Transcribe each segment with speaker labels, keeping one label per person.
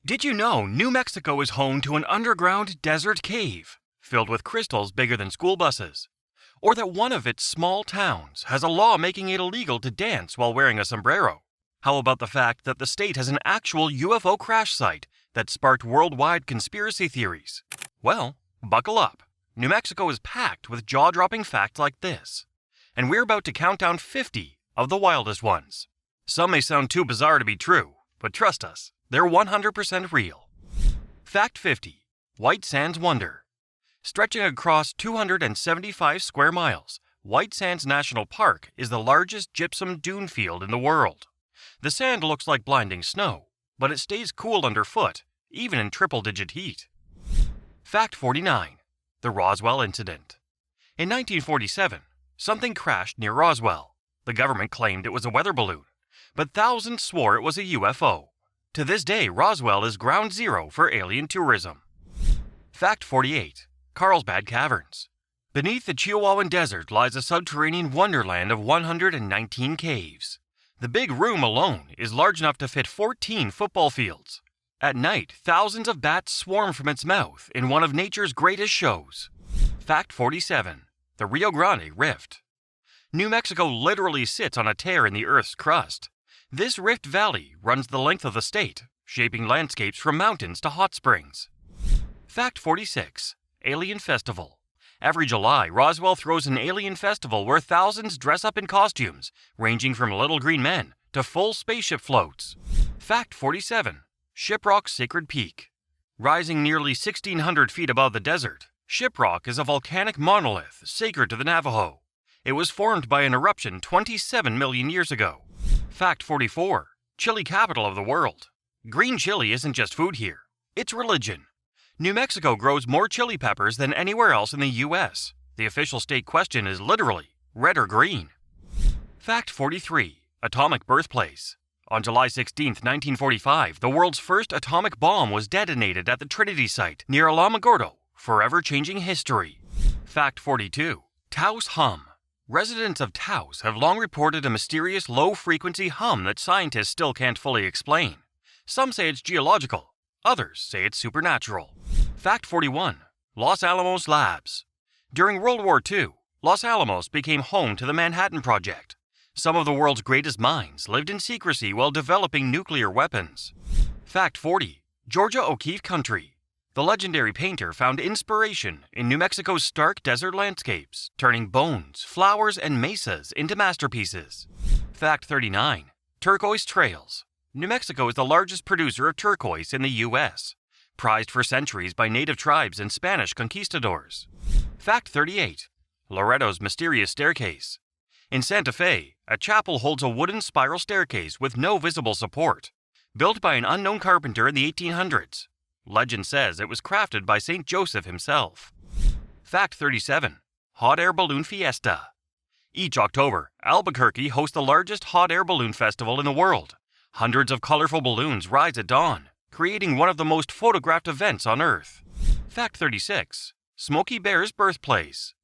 Speaker 1: Did you know New Mexico is home to an underground desert cave filled with crystals bigger than school buses? Or that one of its small towns has a law making it illegal to dance while wearing a sombrero? How about the fact that the state has an actual UFO crash site that sparked worldwide conspiracy theories? Well, buckle up. New Mexico is packed with jaw-dropping facts like this. And we're about to count down 50 of the wildest ones. Some may sound too bizarre to be true, but trust us, they're 100% real. Fact 50. White Sands Wonder. Stretching across 275 square miles, White Sands National Park is the largest gypsum dune field in the world. The sand looks like blinding snow, but it stays cool underfoot, even in triple-digit heat. Fact 49. The Roswell Incident. In 1947, something crashed near Roswell. The government claimed it was a weather balloon, but thousands swore it was a UFO. To this day, Roswell is ground zero for alien tourism. Fact 48. Carlsbad Caverns. Beneath the Chihuahuan Desert lies a subterranean wonderland of 119 caves. The big room alone is large enough to fit 14 football fields. At night, thousands of bats swarm from its mouth in one of nature's greatest shows. Fact 47. The Rio Grande Rift. New Mexico literally sits on a tear in the Earth's crust. This rift valley runs the length of the state, shaping landscapes from mountains to hot springs. Fact 46. Alien Festival. Every July, Roswell throws an alien festival where thousands dress up in costumes, ranging from little green men to full spaceship floats. Fact 47. Shiprock's Sacred Peak. Rising nearly 1,600 feet above the desert, Shiprock is a volcanic monolith sacred to the Navajo. It was formed by an eruption 27 million years ago. Fact 44. Chile capital of the world. Green chili isn't just food here, it's religion. New Mexico grows more chili peppers than anywhere else in the U.S. The official state question is literally red or green. Fact 43. Atomic birthplace. On July 16, 1945, the world's first atomic bomb was detonated at the Trinity site near Alamogordo, forever changing history. Fact 42. Taos hum. Residents of Taos have long reported a mysterious low-frequency hum that scientists still can't fully explain. Some say it's geological, others say it's supernatural. Fact 41. Los Alamos Labs. During World War II, Los Alamos became home to the Manhattan Project. Some of the world's greatest minds lived in secrecy while developing nuclear weapons. Fact 40. Georgia O'Keeffe Country. The legendary painter found inspiration in New Mexico's stark desert landscapes, turning bones, flowers, and mesas into masterpieces. Fact 39. Turquoise Trails. New Mexico is the largest producer of turquoise in the U.S., prized for centuries by native tribes and Spanish conquistadors. Fact 38. Loretto's Mysterious Staircase. In Santa Fe, a chapel holds a wooden spiral staircase with no visible support, built by an unknown carpenter in the 1800s. Legend says it was crafted by St. Joseph himself. Fact 37. Hot Air Balloon Fiesta. Each October, Albuquerque hosts the largest hot air balloon festival in the world. Hundreds of colorful balloons rise at dawn, creating one of the most photographed events on Earth. Fact 36. Smokey Bear's birthplace.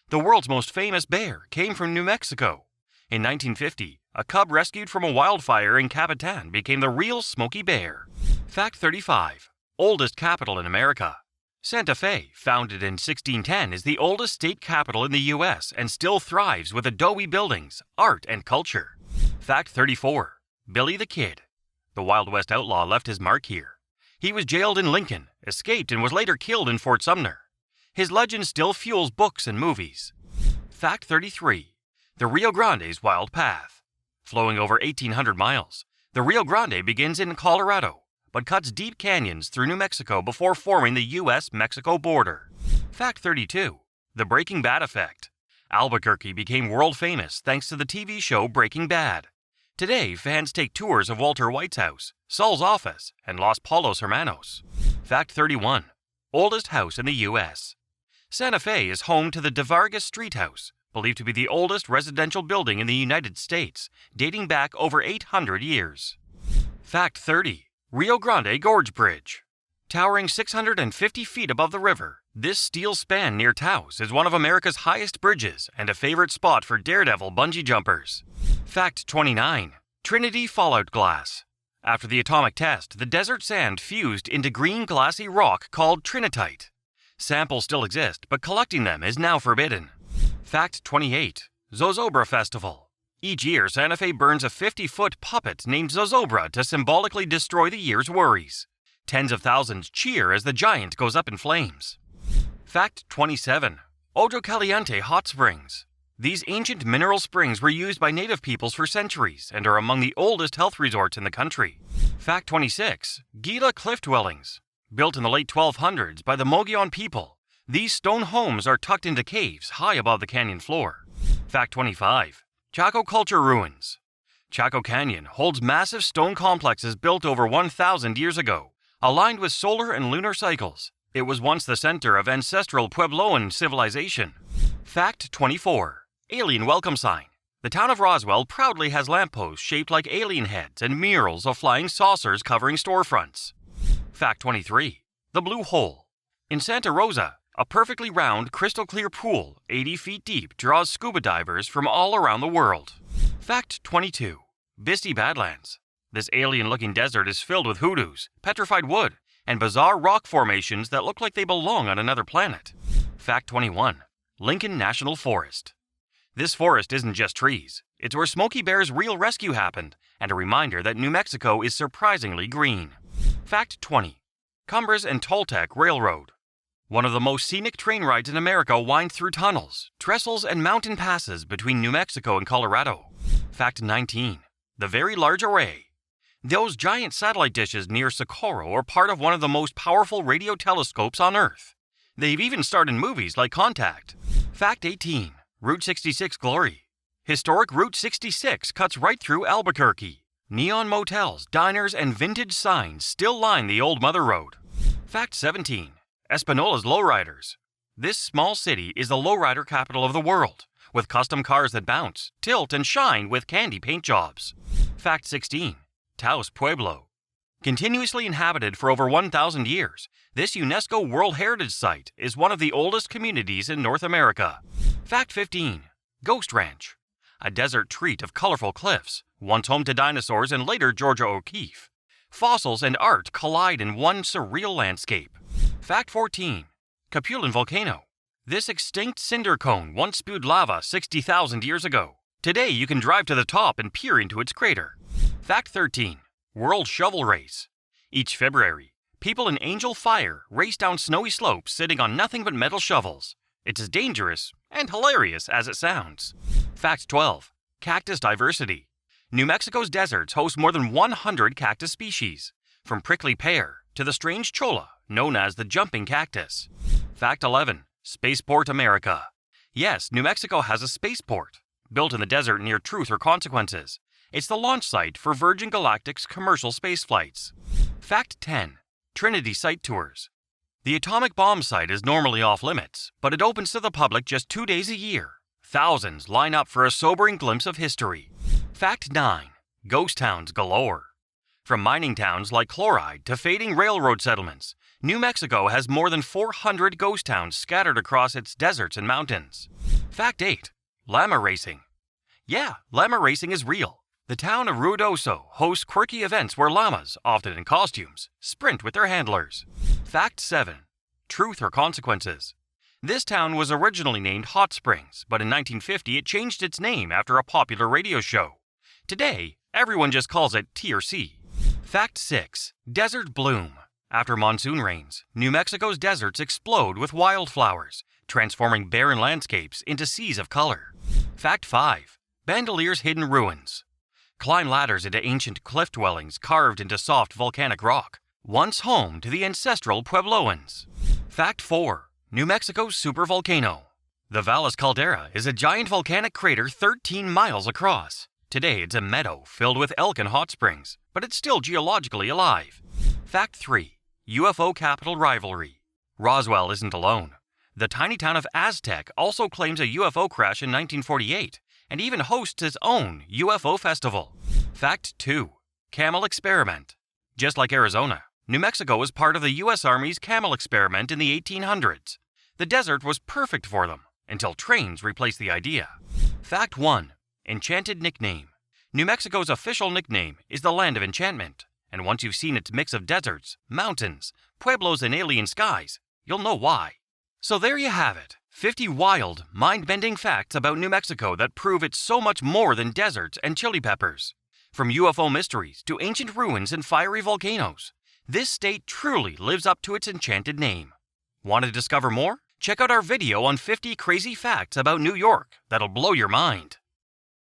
Speaker 1: The world's most famous bear came from New Mexico. In 1950, a cub rescued from a wildfire in Capitan became the real Smokey Bear. Fact 35. Oldest capital in America. Santa Fe, founded in 1610, is the oldest state capital in the U.S. and still thrives with adobe buildings, art, and culture. Fact 34. Billy the Kid. The Wild West outlaw left his mark here. He was jailed in Lincoln, escaped, and was later killed in Fort Sumner. His legend still fuels books and movies. Fact 33. The Rio Grande's Wild Path. Flowing over 1,800 miles, the Rio Grande begins in Colorado, but cuts deep canyons through New Mexico before forming the U.S.-Mexico border. Fact 32. The Breaking Bad Effect. Albuquerque became world famous thanks to the TV show Breaking Bad. Today, fans take tours of Walter White's house, Saul's office, and Los Polos Hermanos. Fact 31. Oldest house in the U.S. Santa Fe is home to the De Vargas Street House, believed to be the oldest residential building in the United States, dating back over 800 years. Fact 30. Rio Grande Gorge Bridge. Towering 650 feet above the river, this steel span near Taos is one of America's highest bridges and a favorite spot for daredevil bungee jumpers. Fact 29. Trinity Fallout Glass. After the atomic test, the desert sand fused into green glassy rock called trinitite. Samples still exist, but collecting them is now forbidden. Fact 28. Zozobra Festival. Each year, Santa Fe burns a 50-foot puppet named Zozobra to symbolically destroy the year's worries. Tens of thousands cheer as the giant goes up in flames. Fact 27. Ojo Caliente Hot Springs. These ancient mineral springs were used by native peoples for centuries and are among the oldest health resorts in the country. Fact 26. Gila Cliff Dwellings. Built in the late 1200s by the Mogollon people, these stone homes are tucked into caves high above the canyon floor. Fact 25. Chaco Culture Ruins. Chaco Canyon holds massive stone complexes built over 1,000 years ago, aligned with solar and lunar cycles. It was once the center of ancestral Puebloan civilization. Fact 24. Alien Welcome Sign. The town of Roswell proudly has lampposts shaped like alien heads and murals of flying saucers covering storefronts. Fact 23. The Blue Hole. In Santa Rosa, a perfectly round, crystal-clear pool 80 feet deep draws scuba divers from all around the world. Fact 22. Bisty Badlands. This alien-looking desert is filled with hoodoos, petrified wood, and bizarre rock formations that look like they belong on another planet. Fact 21. Lincoln National Forest. This forest isn't just trees. It's where Smokey Bear's real rescue happened, and a reminder that New Mexico is surprisingly green. Fact 20. Cumbres and Toltec Railroad. One of the most scenic train rides in America winds through tunnels, trestles, and mountain passes between New Mexico and Colorado. Fact 19. The Very Large Array. Those giant satellite dishes near Socorro are part of one of the most powerful radio telescopes on Earth. They've even starred in movies like Contact. Fact 18. Route 66 Glory. Historic Route 66 cuts right through Albuquerque. Neon motels, diners, and vintage signs still line the old Mother Road. Fact 17. Espinola's Lowriders. This small city is the lowrider capital of the world, with custom cars that bounce, tilt, and shine with candy paint jobs. Fact 16. Taos Pueblo. Continuously inhabited for over 1,000 years, this UNESCO World Heritage Site is one of the oldest communities in North America. Fact 15. Ghost Ranch. A desert treat of colorful cliffs, once home to dinosaurs and later Georgia O'Keeffe. Fossils and art collide in one surreal landscape. Fact 14. Capulan Volcano. This extinct cinder cone once spewed lava 60,000 years ago. Today you can drive to the top and peer into its crater. Fact 13. World Shovel Race. Each February, people in Angel Fire race down snowy slopes sitting on nothing but metal shovels. It's as dangerous and hilarious as it sounds. Fact 12. Cactus Diversity. New Mexico's deserts host more than 100 cactus species, from prickly pear to the strange cholla, known as the jumping cactus. Fact 11. Spaceport America. Yes, New Mexico has a spaceport, built in the desert near Truth or Consequences. It's the launch site for Virgin Galactic's commercial space flights. Fact 10. Trinity Site Tours. The atomic bomb site is normally off limits, but it opens to the public just 2 days a year. Thousands line up for a sobering glimpse of history. Fact 9. Ghost towns galore. From mining towns like Chloride to fading railroad settlements, New Mexico has more than 400 ghost towns scattered across its deserts and mountains. Fact 8. Llama Racing. Yeah, llama racing is real. The town of Ruidoso hosts quirky events where llamas, often in costumes, sprint with their handlers. Fact 7. Truth or Consequences. This town was originally named Hot Springs, but in 1950 it changed its name after a popular radio show. Today, everyone just calls it T or C. Fact 6. Desert Bloom. After monsoon rains, New Mexico's deserts explode with wildflowers, transforming barren landscapes into seas of color. Fact 5. Bandelier's Hidden Ruins. Climb ladders into ancient cliff dwellings carved into soft volcanic rock, once home to the ancestral Puebloans. Fact 4. New Mexico's supervolcano. The Valles Caldera is a giant volcanic crater 13 miles across. Today it's a meadow filled with elk and hot springs, but it's still geologically alive. Fact 3. UFO capital rivalry. Roswell isn't alone. The tiny town of Aztec also claims a UFO crash in 1948 and even hosts its own UFO festival. Fact 2. Camel experiment. Just like Arizona, New Mexico was part of the U.S. Army's camel experiment in the 1800s. The desert was perfect for them, until trains replaced the idea. Fact 1. Enchanted nickname. New Mexico's official nickname is the Land of Enchantment. And once you've seen its mix of deserts, mountains, pueblos, and alien skies, you'll know why. So there you have it, 50 wild, mind-bending facts about New Mexico that prove it's so much more than deserts and chili peppers. From UFO mysteries to ancient ruins and fiery volcanoes, this state truly lives up to its enchanted name. Want to discover more? Check out our video on 50 crazy facts about New York that'll blow your mind.